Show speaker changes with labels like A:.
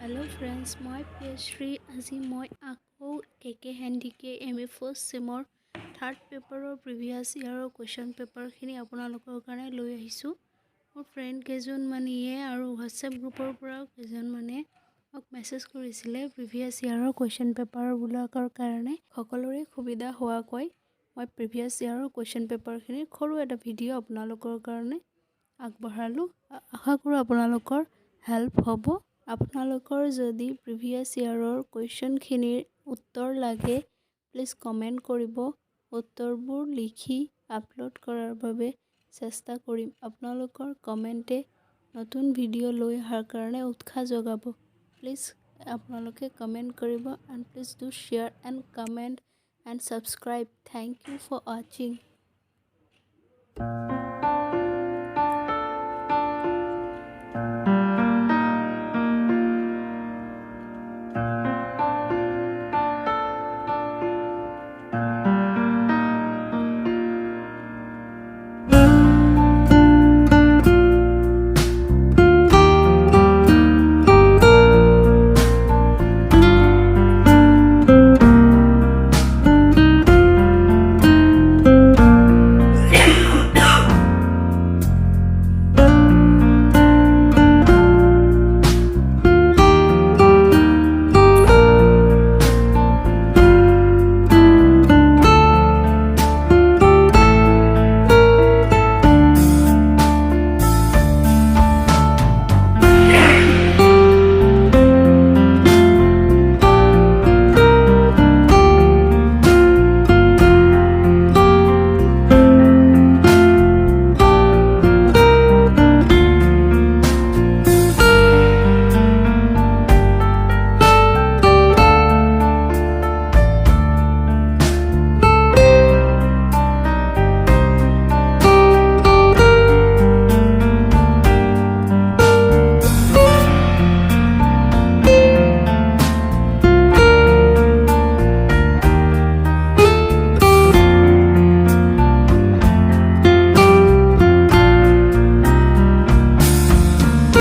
A: Hello friends, মই প্ৰিয়শ্ৰী আজি মই আকৌ কেকে হেণ্ডিকে এমএ ফাৰ্ষ্ট চেমৰ থাৰ্ড পেপাৰৰ প্ৰিভিয়াছ ইয়াৰৰ কুৱেশ্যন পেপাৰখিনি আপোনালোকৰ কাৰণে লৈ আহিছোঁ। মোৰ ফ্ৰেণ্ড কেইজনমানীয়ে আৰু হোৱাটছএপ গ্ৰুপৰ পৰাও কেইজনমানে মোক মেছেজ কৰিছিলে প্ৰিভিয়াছ ইয়াৰৰ কুৱেশ্যন পেপাৰবিলাকৰ কাৰণে সকলোৰে সুবিধা হোৱাকৈ মই প্ৰিভিয়াছ ইয়াৰৰ কুৱেশ্যন পেপাৰখিনিৰ সৰু এটা ভিডিঅ' আপোনালোকৰ কাৰণে আগবঢ়ালোঁ। আশা কৰোঁ আপোনালোকৰ হেল্প হ'ব। আপোনালোকৰ যদি প্ৰিভিয়াছ ইয়াৰৰ কুৱেশ্যনখিনিৰ উত্তৰ লাগে প্লিজ কমেণ্ট কৰিব। উত্তৰবোৰ লিখি আপলোড কৰাৰ বাবে চেষ্টা কৰিম। আপোনালোকৰ কমেণ্টে নতুন ভিডিঅ' লৈ অহাৰ কাৰণে উৎসাহ যোগাব। প্লিজ আপোনালোকে কমেণ্ট কৰিব and please do share and comment and subscribe. Thank you for ৱাচিং।